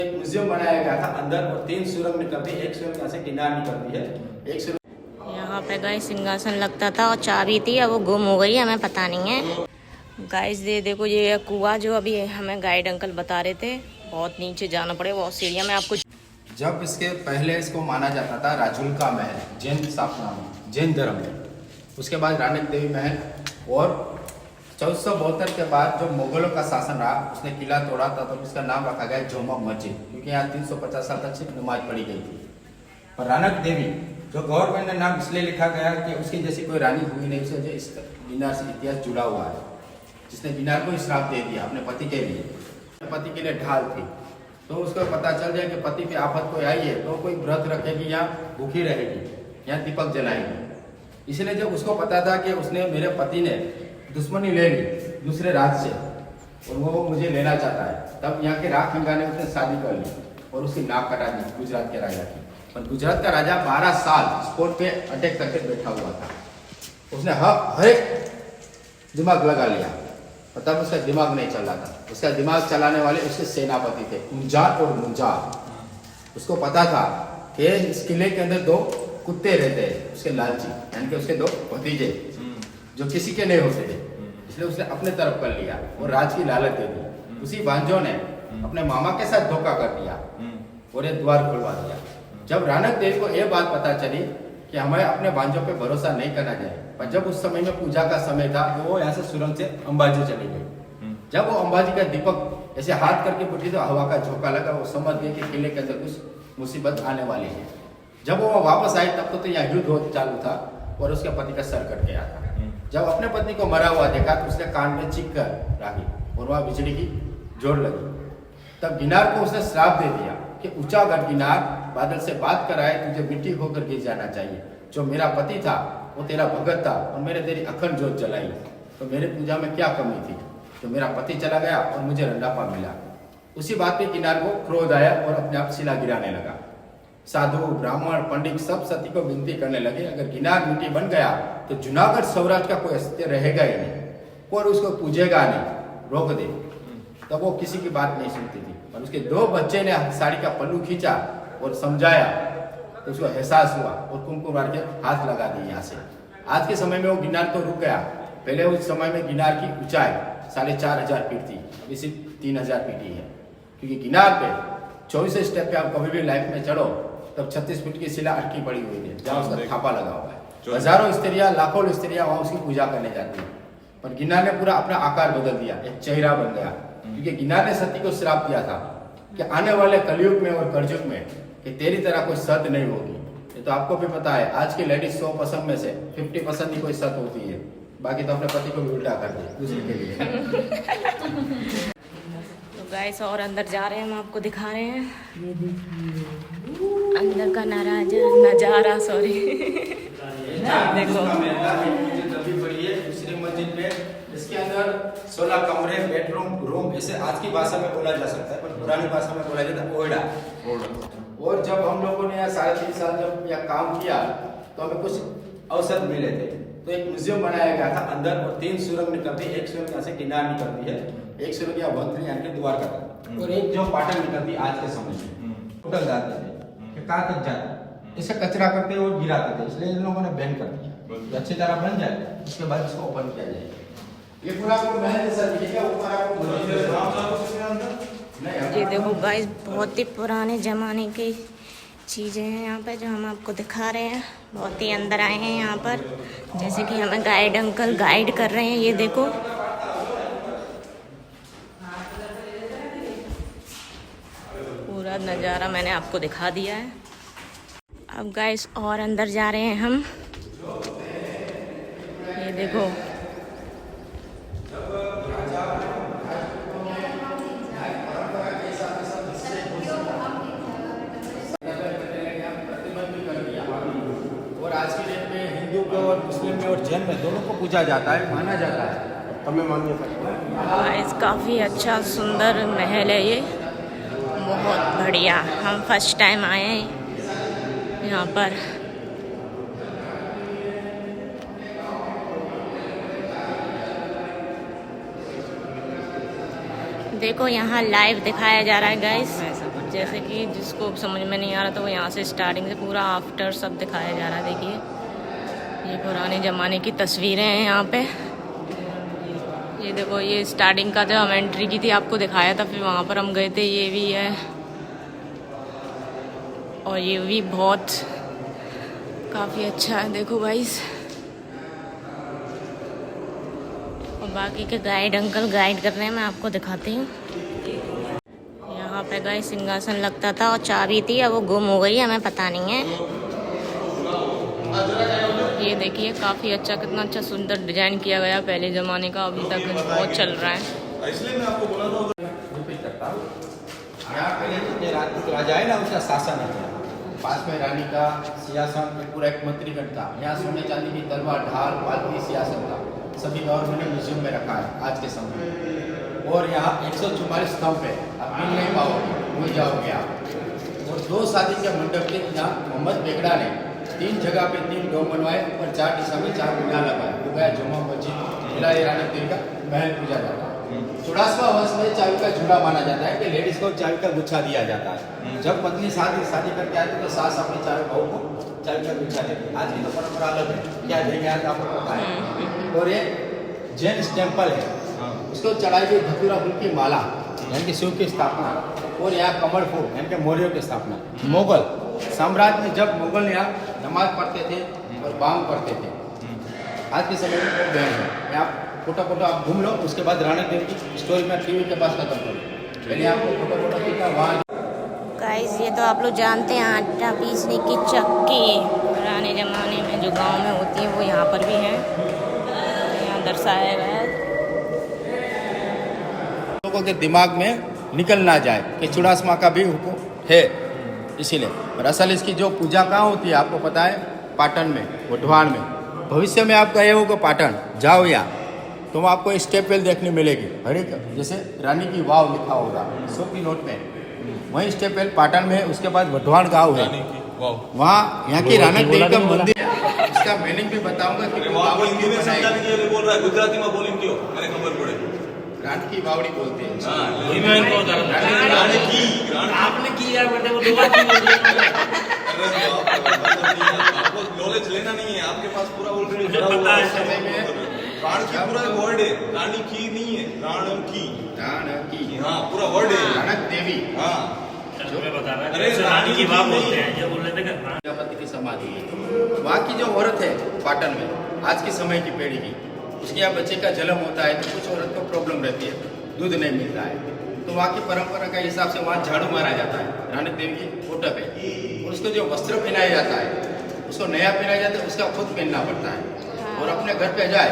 एक म्यूजियम बनाया गया था अंदर और 3 सुरंग निकलती है। एक सुरंग यहाँ से किनार निकलती है, एक सुरंग यहाँ पे गाइस सिंहासन लगता था और चाबी थी, अब वो गुम हो गई, हमें पता नहीं है। गाइस देखो ये कुआं जो अभी हमें गाइड अंकल बता रहे थे, बहुत नीचे जाना पड़ेगा, बहुत सीढ़ियाँ में आपको। जब इसके पहले इसको माना जाता था राजुल का महल, जैन स्थापना में, जैन धर्म में। उसके बाद रानक देवी महल और 1472 के बाद जो मुगलों का शासन रहा, उसने किला तोड़ा था तो इसका नाम रखा गया जोमा मस्जिद, क्योंकि यहाँ 350 साल तक सिर्फ नमाज पढ़ी गई थी। और रानक देवी जो गवर्नमेंट ने नाम इसलिए लिखा गया कि उसकी जैसी कोई रानी हुई नहीं, उसे जो इस गिरनार से इतिहास जुड़ा हुआ है, जिसने गिरनार को श्राप दे दिया अपने पति के लिए। पति के लिए ढाल थी, तो उसको पता चल जाए कि पति पे आफत कोई आई है तो कोई व्रत रखेगी या भूखी रहेगी या दीपक जलाएगी। इसलिए जब उसको पता था कि उसने मेरे पति ने दुश्मनी ले ली दूसरे राज्य से और वो मुझे लेना चाहता है, तब यहाँ के राख गंगा ने उसने शादी कर ली और उसकी नाक कटा दी गुजरात के राजा की। पर गुजरात का राजा 12 साल स्पोर्ट पे अटैक करके बैठा हुआ था। उसने हर एक दिमाग लगा लिया, तब उसका दिमाग नहीं चल रहा था। उसका दिमाग चलाने वाले उसके सेनापति थे उंजार और मुंजार। उसको पता था कि इस किले के अंदर 2 कुत्ते रहते हैं, उसके लालची, यानी कि उसके 2 भतीजे जो किसी के नहीं होते थे। इसलिए उसने अपने तरफ कर लिया और राज की लालच दे दी। उसी भांजों ने अपने मामा के साथ धोखा कर दिया और ये द्वार खुलवा दिया। जब रानक देवी को यह बात पता चली कि हमें अपने भांजों पे भरोसा नहीं करना चाहिए, पर जब उस समय में पूजा का समय था तो वो यहाँ से सुरंग से अंबाजी चली गई। जब वो अंबाजी का दीपक ऐसे हाथ करके उठी तो हवा का झोंका लगा, वो समझ गई कि किले के अंदर कुछ मुसीबत आने वाली है। जब वो वापस आई तब तो यहाँ युद्ध चालू था और उसके पति का सर कट गया था। जब अपने पति को मरा हुआ देखा तो उसने कान में चीख कर रखी और वहाँ बिजली की जोर लगी। तब गिरनार को उसने श्राप दे दिया कि ऊंचा गढ़ गिरनार बादल से बात कराए, तुझे मिट्टी होकर गिर जाना चाहिए। जो मेरा पति था वो तेरा भगत था और मैंने तेरी अखंड जोत जलाई, तो मेरे पूजा में क्या कमी थी? तो मेरा पति चला गया और मुझे रंडापा मिला। उसी बात पे गिरनार को क्रोध आया और अपने आप शिला गिराने लगा। साधु ब्राह्मण पंडित सब सती को विनती करने लगे, अगर गिरनार मिट्टी बन गया तो जूनागढ़ सौराष्ट्र का कोई अस्तित्व रहेगा ही नहीं और उसको पूजेगा नहीं, रोक दे। तब वो किसी की बात नहीं सुनती थी और उसके 2 बच्चे ने साड़ी का पल्लू खींचा और समझाया तो उसको एहसास हुआ और कुमकुम के हाथ लगा दिए। यहाँ से आज के समय में वो गिरनार तो रुक गया। पहले उस समय में गिरनार की ऊंचाई 4500 फीट थी, अभी सिर्फ 3000 फीट ही है, क्योंकि गिरनार पे 24 स्टेप पे आप कभी भी लाइफ में चढ़ो तब 36 फीट की शिला अटकी पड़ी हुई है, जहाँ उसका थापा लगा हुआ है। हजारों स्त्रियां, लाखों स्त्रियां वहाँ उसकी पूजा करने जाती है। पर गिरनार ने पूरा अपना आकार बदल दिया, एक चेहरा बन गया, क्योंकि गिरनार ने सती को श्राप दिया था कि आने वाले कलयुग में और कलयुग में कि तेरी तरह कोई सत नहीं होगी। ये तो आपको भी पता है, आज की लेडीज 100% में से 50% ही कोई सत होती है, बाकी तो अपने पति को भी उल्टा कर दे दूसरे के लिए। तो गाइस और अंदर जा रहे हैं, हम आपको दिखा रहे हैं अंदर का नजारा सॉरी देखो दूसरी मंजिल पे इसके अंदर 16 कमरे, बेडरूम, रूम, इसे आज की भाषा में बोला जा सकता है, पर पुरानी भाषा में बोला जाता है ओयडा। और जब हम लोगों ने 3.5 साल जब यहाँ काम किया तो हमें कुछ अवसर मिले थे, तो एक म्यूजियम बनाया गया था अंदर और 3 सुरंग निकलती है। एक सुरंग यहाँ से किनार निकलती है, एक सुरंग यहाँ वंत्री यानी कि द्वार का, और एक जो पाटन निकलती आज के समय में। टोटल जाते थे कि कहाँ तक जाता, इसे कचरा करते और गिराते थे, इसलिए इन लोगों ने बैन कर दिया। अच्छी तरह बन जाए उसके बाद इसको ओपन किया जाए। ये पूरा आपको महल जैसा दिखेगा, ऊपर आपको ये देखो गाइस बहुत ही पुराने ज़माने की चीज़ें हैं यहाँ पे जो हम आपको दिखा रहे हैं। बहुत ही अंदर आए हैं यहाँ पर, जैसे कि हमें गाइड अंकल गाइड कर रहे हैं। ये देखो पूरा नज़ारा मैंने आपको दिखा दिया है। अब गाइस और अंदर जा रहे हैं हम। ये देखो और मुस्लिम में और जैन में दोनों को पूजा जाता है, माना जाता है। तब मैं मानिए काफ़ी अच्छा सुंदर महल है ये, बहुत बढ़िया। हम फर्स्ट टाइम आए हैं यहाँ पर। देखो यहाँ लाइव दिखाया जा रहा है गाइस। जैसे कि जिसको समझ में नहीं आ रहा तो वो यहाँ से स्टार्टिंग से पूरा आफ्टर सब दिखाया जा रहा है। देखिए ये पुराने ज़माने की तस्वीरें हैं यहाँ पे। ये देखो, ये स्टार्टिंग का जो हम एंट्री की थी आपको दिखाया था, फिर वहाँ पर हम गए थे। ये भी है और ये भी बहुत काफ़ी अच्छा है। देखो गाइस, और बाकी के गाइड अंकल गाइड कर रहे हैं, मैं आपको दिखाती हूँ। यहाँ पे गाइस सिंहासन लगता था और चाबी थी, अब वो गुम हो गई, हमें पता नहीं है। ये देखिए काफ़ी अच्छा, कितना अच्छा सुंदर डिजाइन किया गया पहले ज़माने का, अभी तक बहुत चल रहा है। इसलिए मैं आपको बोला था रिपीट करता हूँ। यहाँ पे जितने राजपूत राजा है ना, उसका शासन है। पास में रानी का सिंहासन में पूरा एक मंत्रीगण था। यहाँ सोने चांदी की तलवार, ढाल, पालकी, सिंहासन था। सभी गवर्नमेंट ने म्यूजियम में रखा है आज के समय में। और यहाँ 144 स्तंभ है, आप मिल नहीं पाओगे, भूल जाओगे आप। और 2 शादी के मंडप थे जहाँ मोहम्मद बेगड़ा ने 3 जगह पे 3 डोम बनवाए और 4 दिशा में 4 मीनार लगाए। वो गया जुम्मा मस्जिद, फिलहाल रानक देवी का महल पूजा जाता है। 84वां वर्ष में चाबी का झूला माना जाता है कि लेडीज को चाबी का गुच्छा दिया जाता है। जब पत्नी शादी करके आती है तो सास अपने चारों बहू को चाबी का गुच्छा देती है। आज की तो परंपरा अलग है, क्या देंगे आज आपको पता है। और ये जैन टेम्पल है, उसको चढ़ाई गई धतूरा फूल की माला, यानी कि शिव की स्थापना। और यहाँ कमल फूल यानी कि मौर्यों की स्थापना। मुगल साम्राज्य में जब मुगल यहाँ नमाज पढ़ते थे और बाम पढ़ते थे, आज के समय में वो बैन है। आप फोटो आप घूम लो, उसके बाद रानी देवी की स्टोरी में टीवी के पास खत्म करो। पहले आपको फोटो दिखा वहाँ। गाइस ये तो आप लोग जानते हैं, आटा पीसने की चक्की पुराने ज़माने में जो गांव में होती है वो यहाँ पर भी है, यहाँ दर्शाया गया है। लोगों के दिमाग में निकल ना जाए कि चुड़ास माँ का भी हुक्म है, इसीलिए। और असल इसकी जो पूजा कहाँ होती है आपको पता है, पाटन में, वढवाण में। भविष्य में आप गए हो पाटन जाओ या तो आपको स्टेप वेल देखने मिलेगी। हर एक जैसे रानी की वाव लिखा होगा 100 की नोट में, वहीं स्टेप वेल पाटन में। उसके बाद वढवाण गाँव है, वहाँ यहाँ की रानक देवी का मंदिर है। इसका मीनिंग भी बताऊंगा कि बोल रहा है गुजराती में बोलिंग क्यों मैंने खबर पड़े। रानी की बावड़ी बोलते हैं। आपने की यार बेटे वो 2 बार की बोल आपको नॉलेज लेना नहीं है, आपके पास पूरा ऑलरेडी पता है। समय में प्राण की पूरा वर्ड है, रानी की नहीं है, प्राण की। हाँ पूरा वर्ड है रानक देवी। हाँ जो मैं बता रहा अरे है रानी की बात बोलते हैं, ये बोल रहे थे कि प्रजापति की समाधि है। वहाँ की जो औरत है पाटन में, आज के समय की पीढ़ी की, उसके यहाँ बच्चे का जन्म होता है तो कुछ औरत को प्रॉब्लम रहती है, दूध नहीं मिलता है, तो वहाँ की परंपरा के हिसाब से वहाँ झाड़ू मारा जाता है रानक देवी की फोटो पे। और उसको जो वस्त्र पहनाया जाता है, उसको नया पहनाया जाता है, उसका खुद पहनना पड़ता है। और अपने घर पे जाए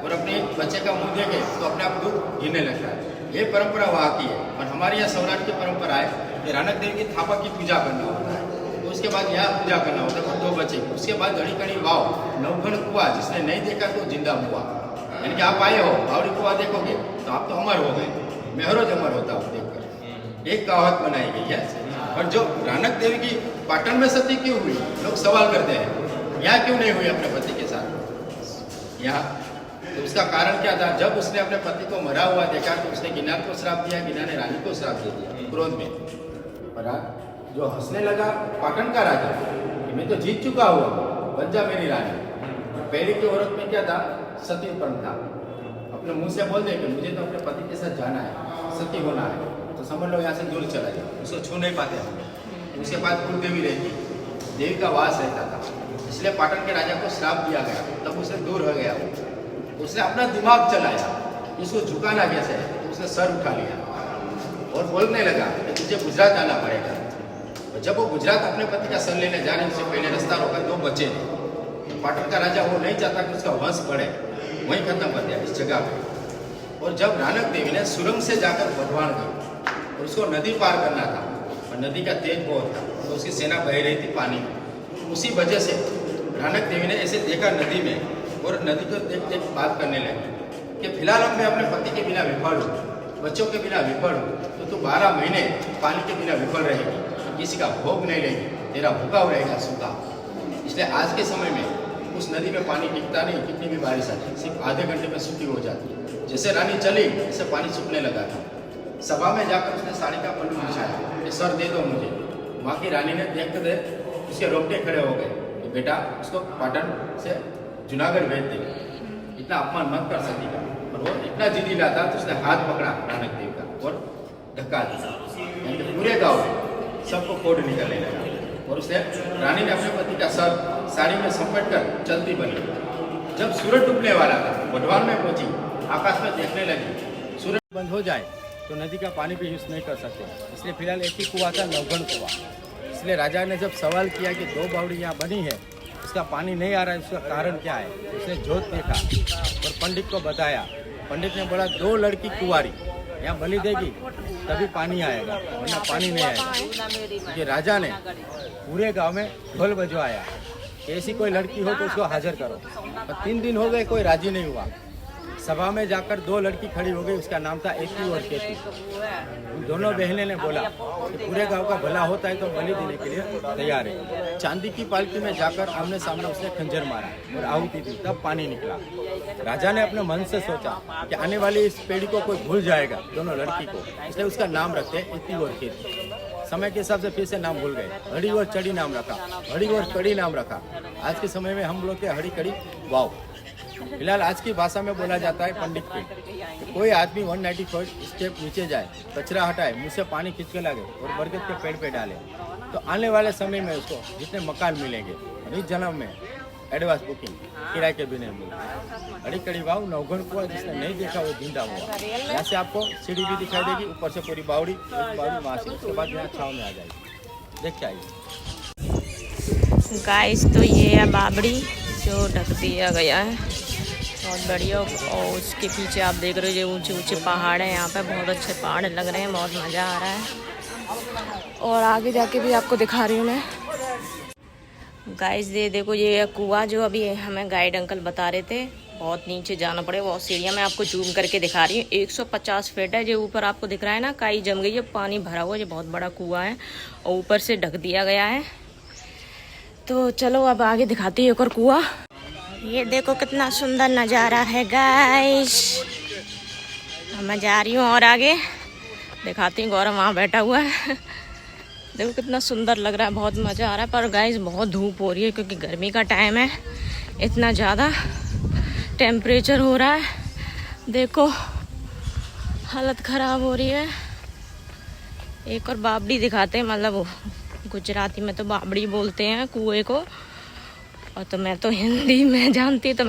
और अपने बच्चे का मुंह देखे तो अपने आप दूध गिरने लगता है। ये परंपरा वहाँ की है। और हमारे यहाँ सौराष्ट्र की परंपरा है कि रानक देवी की थापा की पूजा करना होता है, तो उसके बाद यहाँ पूजा करना होता है 2 बच्चे। उसके बाद घड़ी कड़ी वाव नवघन कुआ, जिसने नहीं देखा तो जिंदा हुआ, यानी कि आप आए हो बावड़ी कुआ देखोगे तो आप तो अमर हो गए। मैं हर रोज अमर होता हूँ देखकर। एक कहावत बनाई गई है। और जो रानक देवी की पाटन में सती क्यों हुई, लोग सवाल करते हैं, यहाँ क्यों नहीं हुई अपने पति के साथ यहाँ, तो उसका कारण क्या था, जब उसने अपने पति को मरा हुआ देखा तो उसने गिनार को श्राप दिया, गिनार ने रानी को श्राप दे दिया क्रोध में। और जो हंसने लगा पाटन का राजा, मैं तो जीत चुका हुआ, बन जा मेरी रानी। पहले की औरत में क्या था, सतीपन था। अपने मुंह से बोल दे कि मुझे तो अपने पति के साथ जाना है, सती होना है, तो समझ लो यहाँ से दूर चला जाए, उसको छू नहीं पाते हम। उसके बाद कुलदेवी रहती, देवी का वास रहता था, इसलिए पाटन के राजा को श्राप दिया गया, तब उसे दूर हो गया। उसने अपना दिमाग चलाया, इसको झुकाना कैसे है, तो उसने सर उठा लिया और बोलने लगा कि तुझे गुजरात आना पड़ेगा। और जब वो गुजरात अपने पति का सर लेने जा रहे उससे पहले रास्ता रोका, 2 बच्चे थे। पाटन का राजा वो नहीं चाहता कि उसका वंश बढ़े, वहीं खत्म कर दिया इस जगह पे। और जब रानक देवी ने सुरंग से जाकर वढवाण गई और उसको नदी पार करना था और नदी का तेज बहुत था, तो उसकी सेना बह रही थी पानी में। उसी वजह से रानक देवी ने ऐसे देखा नदी में और नदी को देख देख बात करने लगी कि फिलहाल अब मैं अपने पति के बिना विफल हूँ, बच्चों के बिना विफल हूँ, तो तू 12 महीने पानी के बिना विफल रहेगी, किसी का भोग नहीं लेगी, तेरा भूखा रहेगा सूखा। इसलिए आज के समय में उस नदी में पानी टिकता नहीं, कितनी भी बारिश आती, सिर्फ आधे घंटे में सूखी हो जाती है। जैसे रानी चली ऐसे पानी सूखने लगा था। सभा में जाकर उसने साड़ी का पल्लू बिछाया कि सर दे दो मुझे। वहाँ की रानी ने देखते थे उसके रोंगटे खड़े हो गए कि बेटा उसको पाटन से जूनागढ़ भेज दे, इतना अपमान मत कर सती का। और वो इतना जिद्दीला था तो उसने हाथ पकड़ा नानक देव का और धक्का दिया, यानी कि पूरे गाँव में सबको कोड निकलने लगा। और उसने रानी ने अपने पति का सर साड़ी में समेट कर चलती बनी। जब सूरज डूबने वाला था, वढवान में पहुंची, आकाश में देखने लगी, सूरज बंद हो जाए तो नदी का पानी भी यूज नहीं कर सकते, इसलिए फिलहाल एक ही कुआं था, नवघन कुआं। इसलिए राजा ने जब सवाल किया कि 2 बावड़ी यहाँ बनी है, इसका पानी नहीं आ रहा है, उसका कारण क्या है? उसने जोत देखा और पंडित को बताया। पंडित ने बोला 2 लड़की कुंवारी यहाँ बलि देगी तभी पानी आएगा, वरना पानी नहीं आएगा। ये राजा ने पूरे गांव में ढोल बजवाया, ऐसी कोई लड़की हो तो उसको हाजिर करो। और 3 दिन हो गए, कोई राजी नहीं हुआ। सभा में जाकर 2 लड़की खड़ी हो गई, उसका नाम था एती और केती। उन दोनों बहनें ने बोला कि पूरे गांव का भला होता है तो बलि देने के लिए तैयार है। चांदी की पालकी में जाकर आमने सामने उसने खंजर मारा और आहुति दी, तब पानी निकला। राजा ने अपने मन से सोचा कि आने वाली इस पीढ़ी को कोई भूल जाएगा दोनों लड़की को, इसलिए उसका नाम रखते हैं एती और केती। समय के हिसाब से फिर से नाम भूल गए, हड़ी और चढ़ी नाम रखा, हड़ी और कड़ी नाम रखा। आज के समय में हम लोग के हड़ी कड़ी वाव। फिलहाल आज की भाषा में बोला जाता है पंडित की। कोई आदमी 195 स्टेप नीचे जाए, कचरा हटाए, मुंह से पानी खींच के लागे और बरगद के पेड़ पे डाले, तो आने वाले समय में उसको जितने मकान मिलेंगे, और इस जन्म में एडवांस बुकिंग किराए के भी नहीं मिलेंगे। हड़ी कड़ी वाव, नवघन कुआं, जिसने नहीं देखा वो जिंदा हुआ। यहाँ से आपको सीढ़ी भी दिखाई देगी, ऊपर से पूरी बावड़ी, वहाँ से उसके बाद यहाँ छाँव में आ जाएगी। देख के आइए गाइस, तो ये है बावड़ी जो ढक दिया गया है, बहुत बढ़िया। और उसके पीछे आप देख रहे हो ये ऊंचे ऊंचे पहाड़ हैं, यहाँ पे बहुत अच्छे पहाड़ लग रहे हैं, बहुत मज़ा आ रहा है। और आगे जाके भी आपको दिखा रही हूँ मैं। गाइस ये देखो, ये कुआं जो अभी हमें गाइड अंकल बता रहे थे, बहुत नीचे जाना पड़े, बहुत सीढ़ियाँ। मैं आपको जूम करके दिखा रही हूँ, 150 फीट है। जो ऊपर आपको दिख रहा है ना, काई जम गई है, पानी भरा हुआ, ये बहुत बड़ा कुआं है और ऊपर से ढक दिया गया है। तो चलो अब आगे दिखाती है एक और कुआं। ये देखो कितना सुंदर नज़ारा है गाइस। मैं जा रही हूँ और आगे दिखाती हूँ। गौरव वहाँ बैठा हुआ है, देखो कितना सुंदर लग रहा है, बहुत मज़ा आ रहा है। पर गाइस बहुत धूप हो रही है क्योंकि गर्मी का टाइम है, इतना ज़्यादा टेम्परेचर हो रहा है, देखो हालत ख़राब हो रही है। एक और बावड़ी दिखाते हैं, मतलब गुजराती में तो बावड़ी बोलते हैं कुएं को, और तो मैं तो हिंदी में जानती तो